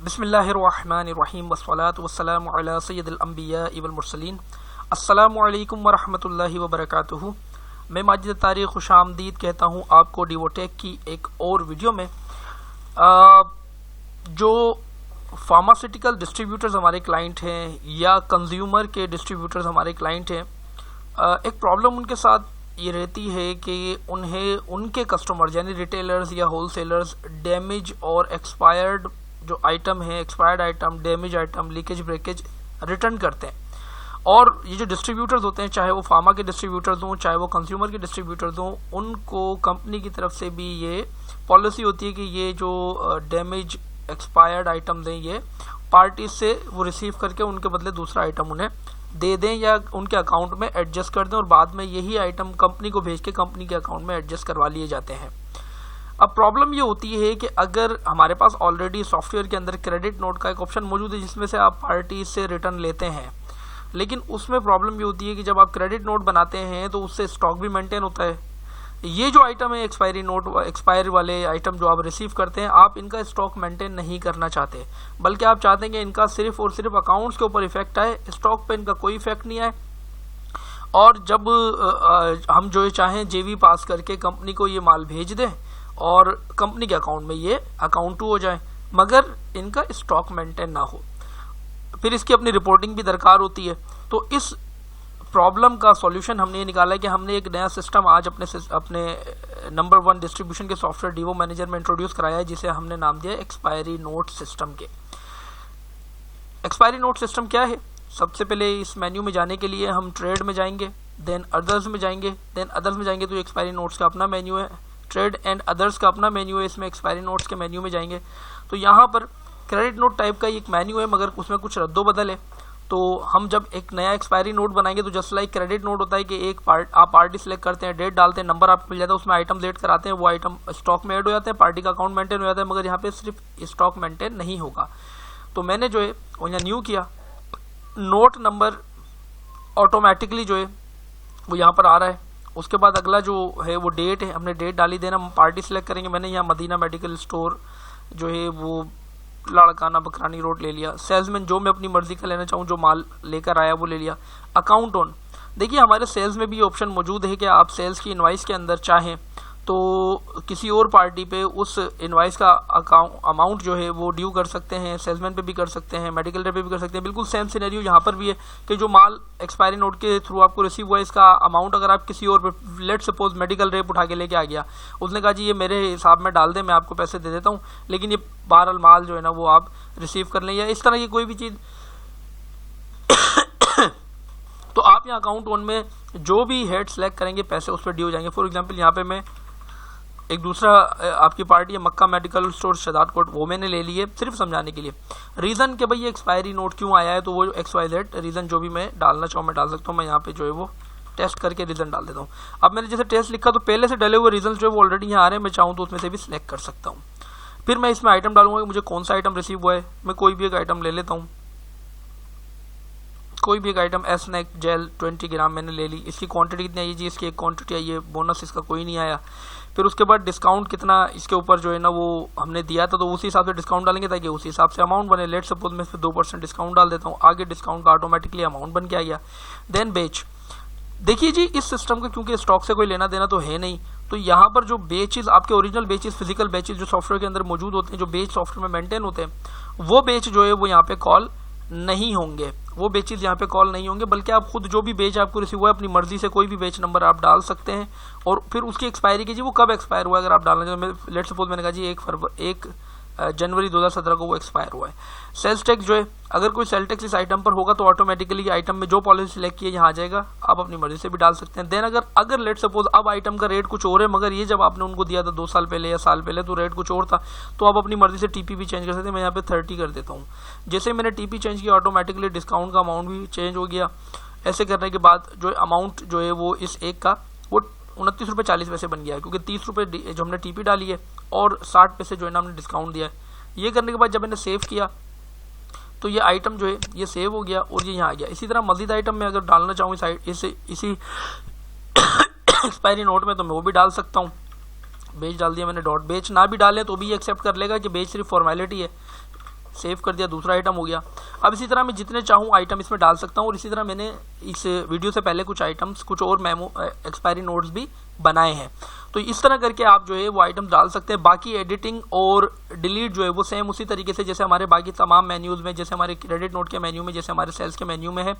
बिस्मिल्लाहिर्रहमानिर्रहीम वस्सलातु वस्सलामु अला सय्यदिल अंबिया वल मुरसलीन। अस्सलामु अलैकुम वरहमतुल्लाहि वबरकातुहू। मैं माजिद तारिक खुशामदीद कहता हूँ आपको डिवोटेक की एक और वीडियो में। जो फार्मास्यूटिकल डिस्ट्रीब्यूटर्स हमारे क्लाइंट हैं या कंज्यूमर के डिस्ट्रीब्यूटर्स हमारे क्लाइंट हैं, एक प्रॉब्लम उनके साथ ये रहती है कि उन्हें उनके कस्टमर यानी रिटेलर्स या होलसेलर्स डैमेज और एक्सपायर्ड जो आइटम है, expired item, damage item, leakage breakage return करते हैं। और ये जो डिस्ट्रीब्यूटर्स होते हैं, चाहे वो फार्मा के डिस्ट्रीब्यूटर्स हों चाहे वो कंज्यूमर के डिस्ट्रीब्यूटर्स हों, उनको कंपनी की तरफ से भी ये पॉलिसी होती है कि ये जो डैमेज एक्सपायर्ड आइटम दें ये पार्टी से वो रिसीव करके उनके बदले दूसरा आइटम उन्हें दे दें या उनके अकाउंट में एडजस्ट कर दें और बाद में यही आइटम कंपनी को भेज के कंपनी के अकाउंट में एडजस्ट करवा लिए जाते हैं। अब प्रॉब्लम ये होती है कि अगर हमारे पास ऑलरेडी सॉफ्टवेयर के अंदर क्रेडिट नोट का एक ऑप्शन मौजूद है जिसमें से आप पार्टी से रिटर्न लेते हैं, लेकिन उसमें प्रॉब्लम ये होती है कि जब आप क्रेडिट नोट बनाते हैं तो उससे स्टॉक भी मेंटेन होता है। ये जो आइटम है एक्सपायरी वाले आइटम जो आप रिसीव करते हैं, आप इनका स्टॉक मेंटेन नहीं करना चाहते, बल्कि आप चाहते हैं कि इनका सिर्फ और सिर्फ अकाउंट्स के ऊपर इफेक्ट आए, स्टॉक पे इनका कोई इफेक्ट नहीं आए। और जब हम जो चाहें जेवी पास करके कंपनी को ये माल भेज दें और कंपनी के अकाउंट में ये अकाउंट टू हो जाए, मगर इनका स्टॉक मेंटेन ना हो, फिर इसकी अपनी रिपोर्टिंग भी दरकार होती है। तो इस प्रॉब्लम का सॉल्यूशन हमने ये निकाला है कि हमने एक नया सिस्टम आज अपने नंबर 1 डिस्ट्रीब्यूशन के सॉफ्टवेयर डीवो मैनेजर में इंट्रोड्यूस कराया है, जिसे हमने नाम दिया एक्सपायरी नोट सिस्टम के। एक्सपायरी नोट सिस्टम क्या है? सबसे पहले इस मेन्यू में जाने के लिए हम ट्रेड में जाएंगे, देन अदर्स में जाएंगे, तो एक्सपायरी नोट्स का अपना मेन्यू है, ट्रेड एंड अदर्स का अपना मेन्यू है, इसमें एक्सपायरी नोट्स के मेन्यू में जाएंगे तो यहाँ पर क्रेडिट नोट टाइप का एक मेन्यू है, मगर उसमें कुछ रद्दो बदल है। तो हम जब एक नया एक्सपायरी नोट बनाएंगे तो जस्ट लाइक क्रेडिट नोट होता है कि आप पार्टी सिलेक्ट करते हैं, डेट डालते हैं, नंबर आपको मिल जाता है, उसमें आइटम सेलेक्ट कराते हैं, वो आइटम स्टॉक में ऐड हो जाते हैं, पार्टी का अकाउंट मेंटेन हो जाता है, मगर यहाँ पे सिर्फ स्टॉक मेंटेन नहीं होगा। तो मैंने जो है वो यहाँ न्यू किया, नोट नंबर ऑटोमेटिकली जो है वो यहाँ पर आ रहा है। उसके बाद अगला जो है वो डेट है, हमने डेट डाली देना, पार्टी सिलेक्ट करेंगे। मैंने यहाँ मदीना मेडिकल स्टोर जो है वो लाड़काना बकरानी रोड ले लिया। सेल्समैन जो मैं अपनी मर्जी का लेना चाहूँ, जो माल लेकर आया वो ले लिया। अकाउंट ऑन, देखिए हमारे सेल्स में भी ये ऑप्शन मौजूद है कि आप सेल्स की इनवाइस के अंदर चाहें तो किसी और पार्टी पे उस इनवाइस का अमाउंट जो है वो ड्यू कर सकते हैं, सेल्समैन पे भी कर सकते हैं, मेडिकल रेट पे भी कर सकते हैं। बिल्कुल सेम सिनेरियो यहाँ पर भी है कि जो माल एक्सपायरी नोट के थ्रू आपको रिसीव हुआ है, इसका अमाउंट अगर आप किसी और पे, लेट सपोज मेडिकल रेप उठा के लेके आ गया, उसने कहा जी ये मेरे हिसाब में डाल दें, मैं आपको पैसे दे देता हूँ, लेकिन ये बहरहाल माल जो है ना वो आप रिसीव कर लें, या इस तरह की कोई भी चीज़ तो आप यहाँ अकाउंट वन में जो भी हेड सेलेक्ट करेंगे पैसे उस पर ड्यू हो जाएंगे। फॉर एग्जाम्पल यहाँ पे मैं एक दूसरा आपकी पार्टी है मक्का मेडिकल स्टोर शहजाद कोट, वो मैंने ले लिए सिर्फ समझाने के लिए। रीज़न कि भाई ये एक्सपायरी नोट क्यों आया है, तो वो XYZ रीज़न जो भी मैं डालना चाहूँ मैं डाल सकता हूँ। मैं यहाँ पे जो है वो टेस्ट करके रीज़न डाल देता हूँ। अब मैंने जैसे टेस्ट लिखा तो पहले से डले हुए रीज़न जो है वो ऑलरेडी यहाँ आ रहे हैं, मैं चाहूँ तो उसमें से भी सिलेक्ट कर सकता हूँ। फिर मैं इसमें आइटम डालूंगा कि मुझे कौन सा आइटम रिसीव हुआ है। मैं कोई भी एक आइटम ले लेता हूँ, कोई भी एक आइटम एस्नैक जेल 20 ग्राम मैंने ले ली। इसकी क्वांटिटी कितनी आई जी, इसकी एक क्वांटिटी आई है, बोनस इसका कोई नहीं आया। फिर उसके बाद डिस्काउंट कितना इसके ऊपर जो है ना वो हमने दिया था, तो उसी हिसाब से डिस्काउंट डालेंगे ताकि उसी हिसाब से अमाउंट बने। लेट सपोज मैं इस पर 2% डिस्काउंट डाल देता हूँ, आगे डिस्काउंट का ऑटोमेटिकली अमाउंट बन के आ गया। देन बेच, देखिए जी इस सिस्टम का क्योंकि स्टॉक से कोई लेना देना तो है नहीं, तो यहाँ पर जो बेचेज आपके ओरिजिनल बेचेज, फिजिकल बेचेज जो सॉफ्टवेयर के अंदर मौजूद होते हैं, जो बेच सॉफ्टवेयर में मेंटेन होते हैं, वो बेच जो है वो यहाँ पे कॉल नहीं होंगे, वो बेचेज यहाँ पे कॉल नहीं होंगे, बल्कि आप खुद जो भी बेच आपको रिसीव हुआ है अपनी मर्जी से कोई भी बेच नंबर आप डाल सकते हैं और फिर उसकी एक्सपायरी कीजिए, वो कब एक्सपायर हुआ है अगर आप डालना चाहें। लेट सपोज मैंने कहा जी 1 जनवरी 2017 को वो एक्सपायर हुआ है। सेल्स टैक्स जो है, अगर कोई सेल टैक्स इस आइटम पर होगा तो ऑटोमेटिकली आइटम में जो पॉलिसी सिलेक्ट की है यहाँ आ जाएगा, आप अपनी मर्जी से भी डाल सकते हैं। देन अगर लेट सपोज अब आइटम का रेट कुछ और है, मगर ये जब आपने उनको दिया था 2 साल पहले या साल पहले तो रेट कुछ और था, तो आप अपनी मर्जी से टीपी भी चेंज कर सकते हैं। मैं यहाँ पे 30 कर देता हूँ। जैसे मैंने टीपी चेंज किया ऑटोमेटिकली डिस्काउंट का अमाउंट भी चेंज हो गया। ऐसे करने के बाद जो अमाउंट जो है वो इस एक का वो 29 रुपये 40 पैसे बन गया है, क्योंकि 30 रुपये जो हमने टीपी डाली है और 60 पैसे जो है ना हमने डिस्काउंट दिया है। ये करने के बाद जब मैंने सेव किया तो ये आइटम जो है ये सेव हो गया और ये यहाँ आ गया। इसी तरह मजीद आइटम में अगर डालना चाहूँ इसी एक्सपायरी नोट में तो मैं वो भी डाल सकता हूँ। बेच डाल दिया मैंने, डॉट। बेच ना भी डालें तो भी एक्सेप्ट कर लेगा कि बेच सिर्फ फॉर्मेलिटी है, सेव कर दिया, दूसरा आइटम हो गया। अब इसी तरह मैं जितने चाहूँ आइटम इसमें डाल सकता हूँ, और इसी तरह मैंने इस वीडियो से पहले कुछ आइटम्स, कुछ और मेमो एक्सपायरी नोट्स भी बनाए हैं। तो इस तरह करके आप जो है वो आइटम डाल सकते हैं। बाकी एडिटिंग और डिलीट जो है वो सेम उसी तरीके से जैसे हमारे बाकी तमाम मेन्यूज़ में, जैसे हमारे क्रेडिट नोट के मेन्यू में, जैसे हमारे सेल्स के मेन्यू में है।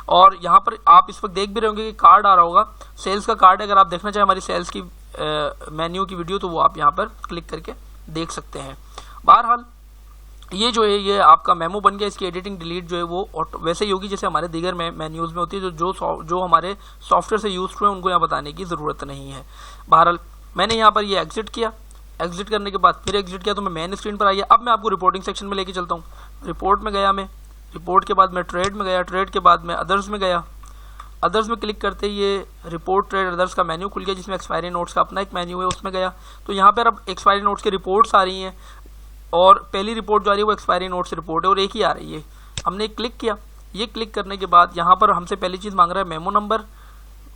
और यहाँ पर आप इस वक्त देख भी रहे होंगे कि कार्ड आ रहा होगा, सेल्स का कार्ड। अगर आप देखना चाहें हमारी सेल्स की मेन्यू की वीडियो, तो वो आप यहाँ पर क्लिक करके देख सकते हैं। बहरहाल ये जो है ये आपका मेमो बन गया। इसकी एडिटिंग डिलीट जो है वो वैसे ही होगी जैसे हमारे दीगर मेन्यूज़ में होती है, जो हमारे सॉफ्टवेयर से यूज हुए उनको यहाँ बताने की ज़रूरत नहीं है। बहरहाल मैंने यहाँ पर ये एग्जिट किया, एग्जिट करने के बाद फिर एग्जिट किया तो मैं मेन स्क्रीन पर आ गया। अब मैं आपको रिपोर्टिंग सेक्शन में लेके चलता हूँ। रिपोर्ट में गया मैं, रिपोर्ट के बाद मैं ट्रेड में गया, ट्रेड के बाद मैं अदर्स में गया। अदर्स में क्लिक करते ही ये रिपोर्ट ट्रेड अदर्स का मेन्यू खुल गया, जिसमें एक्सपायरी नोट्स का अपना एक मेन्यू है, उसमें गया। तो यहाँ पर अब एक्सपायरी नोट्स की रिपोर्ट्स आ रही हैं, और पहली रिपोर्ट जो आ रही है वो एक्सपायरी नोट्स रिपोर्ट है, और एक ही आ रही है। हमने क्लिक किया, ये क्लिक करने के बाद यहाँ पर हमसे पहली चीज़ मांग रहा है मेमो नंबर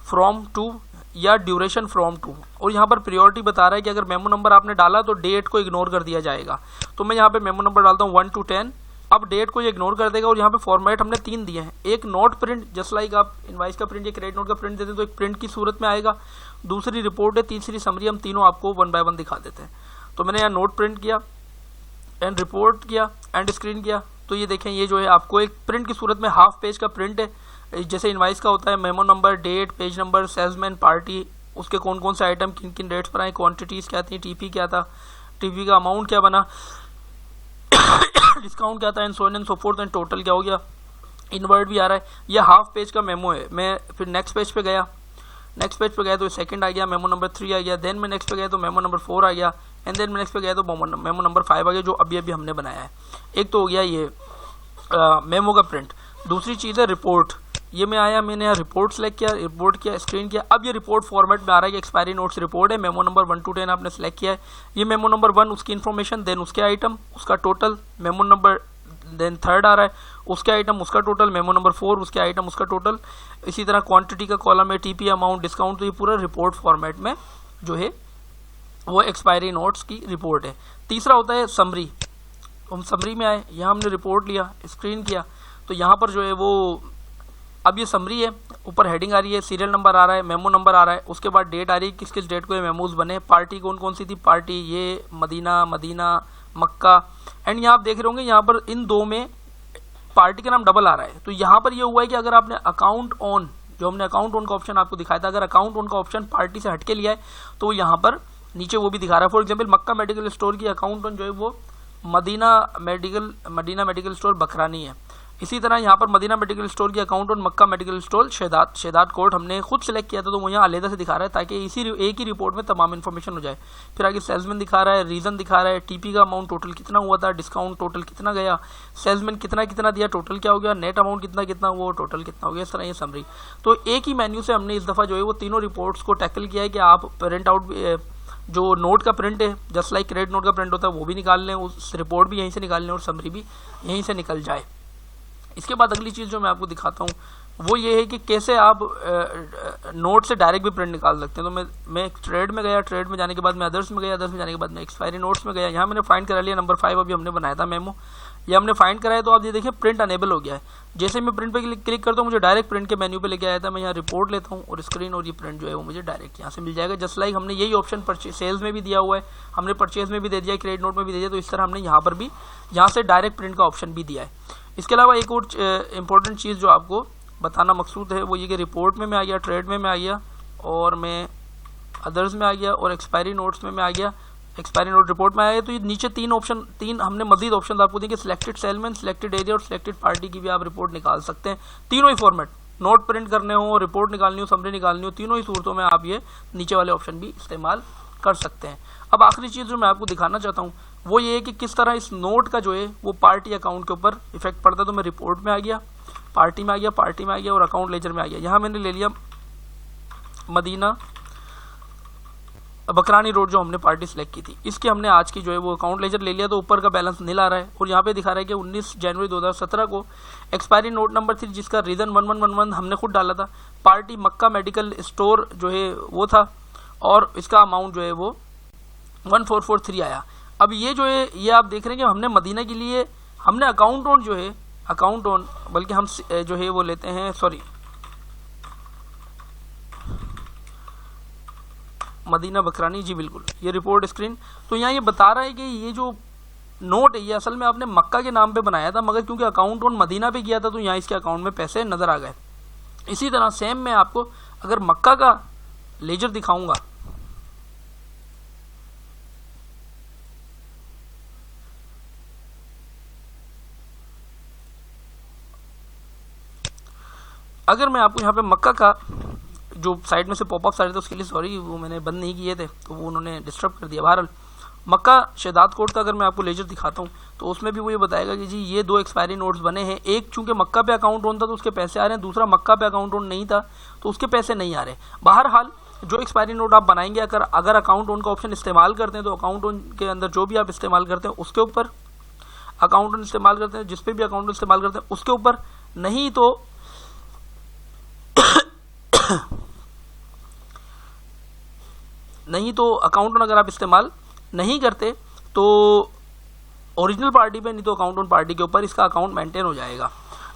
फ्रॉम टू या ड्यूरेशन फ्रॉम टू, और यहाँ पर प्रायोरिटी बता रहा है कि अगर मेमो नंबर आपने डाला तो डेट को इग्नोर कर दिया जाएगा। तो मैं यहाँ पे मेमो नंबर डालता हूँ 1 to 10। अब डेट को ये इग्नोर कर देगा, और यहाँ पे फॉर्मेट हमने 3 दिए हैं। एक नोट प्रिंट, जस्ट लाइक आप इनवाइस का प्रिंट या क्रेडिट नोट का प्रिंट देते हैं तो एक प्रिंट की सूरत में आएगा। दूसरी रिपोर्ट है, तीसरी समरी। हम तीनों आपको 1 by 1 दिखा देते हैं। तो मैंने यहाँ नोट प्रिंट किया, एंड रिपोर्ट किया, एंड स्क्रीन किया। तो ये देखें, ये जो है आपको एक प्रिंट की सूरत में हाफ पेज का प्रिंट है, जैसे इनवाइस का होता है। Memo number, date, page number, salesman, party, उसके कौन कौन से आइटम किन किन डेट्स पर आए, क्वांटिटीज़ क्या थी, टीपी क्या था, टीपी का अमाउंट क्या बना, डिस्काउंट क्या था, and so on and so fourth, and total क्या हो गया। इनवर्ड भी आ रहा है। ये हाफ पेज का मेमो है। मैं फिर नेक्स्ट पेज पे गया, नेक्स्ट पेज पे गया तो सेकंड आ गया, मेमो नंबर 3 आ गया। देन मैं नेक्स्ट पे गया तो मेमो नंबर 4 आ गया, एंड देन मैं नेक्स्ट पे गया तो मेमो नंबर 5 आ गया, जो अभी अभी हमने बनाया है। एक तो हो गया ये मेमो का प्रिंट। दूसरी चीज़ है रिपोर्ट। ये मैं आया, मैंने यहाँ रिपोर्ट सेलेक्ट किया, रिपोर्ट किया, स्क्रीन किया। अब ये रिपोर्ट फॉर्मेट में आ रहा है कि एक्सपायरी नोट्स रिपोर्ट है, मेमो नंबर 1 to 10 आपने सेलेक्ट किया है। ये मेमो नंबर 1 उसकी इन्फॉर्मेशन, देन उसके आइटम, उसका total. Memo number then 3rd आ रहा है, उसके आइटम, उसका टोटल। मेमो नंबर 4 उसके आइटम, उसका टोटल। इसी तरह क्वांटिटी का कॉलम है, टीपी, अमाउंट, डिस्काउंट। तो ये पूरा रिपोर्ट फॉर्मेट में जो है वो एक्सपायरी नोट्स की रिपोर्ट है। तीसरा होता है समरी। हम समरी में आए, यहाँ हमने रिपोर्ट लिया, स्क्रीन किया, तो यहाँ पर जो है वो अब ये समरी है। ऊपर हेडिंग आ रही है, सीरियल नंबर आ रहा है, मेमो नंबर आ रहा है, उसके बाद डेट आ रही है, किस किस डेट को ये मेमोज बने, पार्टी कौन कौन सी थी, पार्टी ये मदीना, मक्का। एंड यहाँ आप देख रहे होंगे, यहाँ पर इन दो में पार्टी का नाम डबल आ रहा है। तो यहाँ पर ये हुआ है कि अगर आपने अकाउंट ऑन, जो हमने अकाउंट ऑन का ऑप्शन आपको दिखाया था, अगर अकाउंट ऑन का ऑप्शन पार्टी से हटके लिया है तो यहाँ पर नीचे वो भी दिखा रहा है। For example Mecca medical store की अकाउंट ऑन जो है वो मदीना मेडिकल स्टोर बकरानी है। इसी तरह यहाँ पर मदीना मेडिकल स्टोर की account on Makka medical store शेदात कोर्ट हमने खुद सेलेक्ट किया था, तो वो यहाँ अलहदा से दिखा रहा है ताकि इसी एक ही रिपोर्ट में तमाम इन्फॉर्मेशन हो जाए। फिर आगे सेल्समैन दिखा रहा है, रीज़न दिखा रहा है, टीपी का अमाउंट टोटल कितना हुआ था, डिस्काउंट टोटल कितना गया, सेल्समैन कितना कितना दिया, टोटल क्या हो गया, नेट अमाउंट कितना कितना हुआ, टोटल कितना हो गया। इस तरह ये समरी। तो एक ही मेन्यू से हमने इस दफ़ा जो है वो तीनों रिपोर्ट्स को टैकल किया है कि आप प्रिंट आउट जो नोट का प्रिंट है, जस्ट लाइक क्रेडिट नोट का प्रिंट होता है, वो भी निकाल लें, उस रिपोर्ट भी यहीं से निकाल लें, और समरी भी यहीं से निकल जाए। इसके बाद अगली चीज़ जो मैं आपको दिखाता हूँ वो ये है कि कैसे आप नोट से डायरेक्ट भी प्रिंट निकाल सकते हैं। तो मैं ट्रेड में गया, ट्रेड में जाने के बाद मैं अदर्स में गया, अदर्स में जाने के बाद मैं एक्सपायरी नोट्स में गया। यहाँ मैंने फाइंड करा लिया नंबर 5, अभी हमने बनाया था मेमो, ये हमने फाइंड कराया। तो आप ये देखिए प्रिंट अनेबल हो गया है। जैसे मैं प्रिंट पे क्लिक करता हूँ मुझे डायरेक्ट प्रिंट के मेन्यू पे लेके आया था। मैं यहाँ रिपोर्ट लेता हूँ और स्क्रीन, और ये प्रिंट जो है वो मुझे डायरेक्ट यहाँ से मिल जाएगा। जस्ट लाइक हमने यही ऑप्शन सेल्स में भी दिया हुआ है, हमने परचेज में भी दे दिया है, क्रेडिट नोट में भी दे दिया। तो इस तरह हमने यहाँ पर भी यहाँ से डायरेक्ट प्रिंट का ऑप्शन भी दिया है। इसके अलावा एक और इम्पोर्टेंट चीज़ जो आपको बताना मकसूद है वो ये कि रिपोर्ट में मैं आ गया, ट्रेड में मैं आ गया, और मैं अदर्स में आ गया, और एक्सपायरी नोट्स में मैं आ गया, एक्सपायरी नोट रिपोर्ट में आया। तो ये नीचे तीन हमने मजीद ऑप्शन आपको दिए कि सिलेक्टेड सेलमैन, सिलेक्टेड एरिया और सिलेक्टेड पार्टी की भी आप रिपोर्ट निकाल सकते हैं। तीनों ही फॉर्मेट, नोट प्रिंट करने हो, रिपोर्ट निकालनी हो, समरी निकालनी हो, तीनों ही सूरतों में आप ये नीचे वाले ऑप्शन भी इस्तेमाल कर सकते हैं। अब आखिरी चीज़ जो मैं आपको दिखाना चाहता हूँ वो ये है कि किस तरह इस नोट का जो है वो पार्टी अकाउंट के ऊपर इफेक्ट पड़ता है। तो मैं रिपोर्ट में आ गया, पार्टी में आ गया, पार्टी में आ गया, और अकाउंट लेजर में आ गया। यहाँ मैंने ले लिया मदीना बकरानी रोड, जो हमने पार्टी सेलेक्ट की थी, इसके हमने आज की जो है वो अकाउंट लेजर ले लिया। तो ऊपर का बैलेंस नील आ रहा है, और यहाँ पे दिखा रहा है कि 19 जनवरी 2017 को एक्सपायरी नोट नंबर 3 जिसका रीज़न 1111 हमने खुद डाला था, पार्टी मक्का मेडिकल स्टोर जो है वो था, और इसका अमाउंट जो है वो 1443 आया। अब ये जो है ये आप देख रहे हैं कि हमने मदीना के लिए हमने अकाउंट ऑन जो है, अकाउंट ऑन, बल्कि हम जो है वो लेते हैं, सॉरी, मदीना बकरानी, जी बिल्कुल, ये रिपोर्ट स्क्रीन। तो यहाँ ये बता रहा है कि ये जो नोट है ये असल में आपने मक्का के नाम पे बनाया था, मगर क्योंकि अकाउंट ऑन मदीना पे किया था तो यहाँ इसके अकाउंट में पैसे नज़र आ गए। इसी तरह सेम मैं आपको अगर मक्का का लेजर दिखाऊंगा, अगर मैं आपको यहाँ पे मक्का का जो साइड में से पॉपअप्स आ रहे थे उसके लिए सॉरी, वो मैंने बंद नहीं किए थे तो वो उन्होंने डिस्टर्ब कर दिया। बहरहाल मक्का शहदाद कोट का अगर मैं आपको लेजर दिखाता हूँ तो उसमें भी वो ये बताएगा कि जी ये 2 एक्सपायरी नोट्स बने हैं, एक चूंकि मक्का पे अकाउंट ऑन था तो उसके पैसे आ रहे हैं, दूसरा मक्का पे अकाउंट ऑन नहीं था तो उसके पैसे नहीं आ रहे। बहरहाल जो एक्सपायरी नोट आप बनाएंगे, अगर अकाउंट ऑन का ऑप्शन इस्तेमाल करते हैं तो अकाउंट ऑन के अंदर जो भी आप इस्तेमाल करते हैं उसके ऊपर अकाउंट ऑन इस्तेमाल करते हैं, जिस पे भी अकाउंट ऑन इस्तेमाल करते हैं उसके ऊपर, नहीं तो अकाउंट ऑन अगर आप इस्तेमाल नहीं करते तो ओरिजिनल पार्टी पे, नहीं तो अकाउंट ऑन पार्टी के ऊपर इसका अकाउंट मेंटेन हो जाएगा।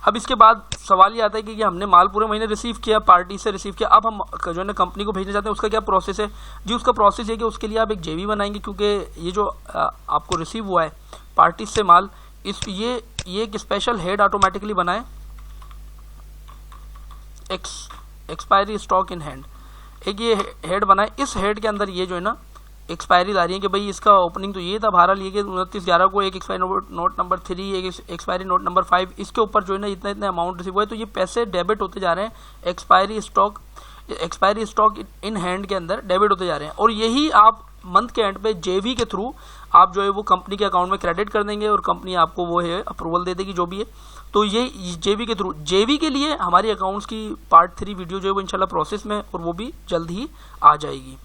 अब इसके बाद सवाल ये आता है कि हमने माल पूरे महीने रिसीव किया, पार्टी से रिसीव किया, अब हम जो है ना कंपनी को भेजना चाहते हैं, उसका क्या प्रोसेस है? जी उसका प्रोसेस है कि उसके लिए आप एक जेवी बनाएंगे, क्योंकि ये जो आपको रिसीव हुआ है पार्टी से माल, ये एक स्पेशल हेड ऑटोमेटिकली बनाए, एक्सपायरी स्टॉक इन हैंड, एक ये हेड बनाए। इस हेड के अंदर ये जो है ना एक्सपायरी आ रही है कि भाई इसका ओपनिंग तो ये था, बहरहाल ये कि 29/11 को एक एक्सपायरी नोट नंबर 3, एक एक्सपायरी नोट नंबर 5, इसके ऊपर जो है ना इतना अमाउंट रिसीव हुआ है, तो ये पैसे डेबिट होते जा रहे हैं, एक्सपायरी स्टॉक इन हैंड के अंदर डेबिट होते जा रहे हैं। और यही आप मंथ के एंड पे जेवी के थ्रू आप जो है वो कंपनी के अकाउंट में क्रेडिट कर देंगे और कंपनी आपको वो है अप्रूवल दे देगी जो भी है। तो ये जेवी के थ्रू, जेवी के लिए हमारी अकाउंट्स की पार्ट 3 वीडियो जो है वो इंशाल्लाह प्रोसेस में, और वो भी जल्द ही आ जाएगी।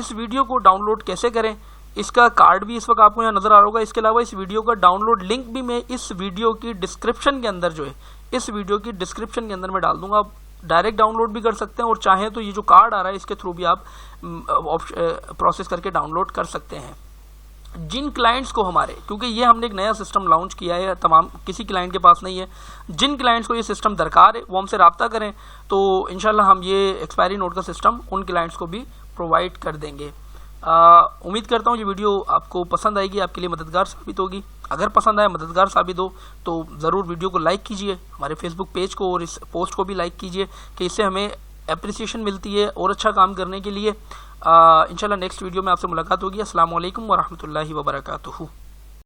इस वीडियो को डाउनलोड कैसे करें, इसका कार्ड भी इस वक्त आपको यहाँ नजर आ रहा होगा। इसके अलावा इस वीडियो का डाउनलोड लिंक भी मैं इस वीडियो की डिस्क्रिप्शन के अंदर जो है, इस वीडियो की डिस्क्रिप्शन के अंदर मैं डाल दूंगा। आप डायरेक्ट डाउनलोड भी कर सकते हैं और चाहें तो ये जो कार्ड आ रहा है इसके थ्रू भी आप प्रोसेस करके डाउनलोड कर सकते हैं। जिन क्लाइंट्स को हमारे, क्योंकि ये हमने एक नया सिस्टम लॉन्च किया है, तमाम किसी क्लाइंट के पास नहीं है, जिन क्लाइंट्स को ये सिस्टम दरकार है वो हमसे रब्ता करें, तो इंशाल्लाह हम ये एक्सपायरी नोट का सिस्टम उन क्लाइंट्स को भी प्रोवाइड कर देंगे। उम्मीद करता हूँ ये वीडियो आपको पसंद आएगी, आपके लिए मददगार साबित होगी। अगर पसंद आए, मददगार साबित हो तो ज़रूर वीडियो को लाइक कीजिए, हमारे फेसबुक पेज को और इस पोस्ट को भी लाइक कीजिए कि इससे हमें एप्रिसिएशन मिलती है और अच्छा काम करने के लिए। इंशाल्लाह नेक्स्ट वीडियो में आपसे मुलाकात होगी। अस्सलाम वालेकुम व रहमतुल्लाहि व बरकातुहू।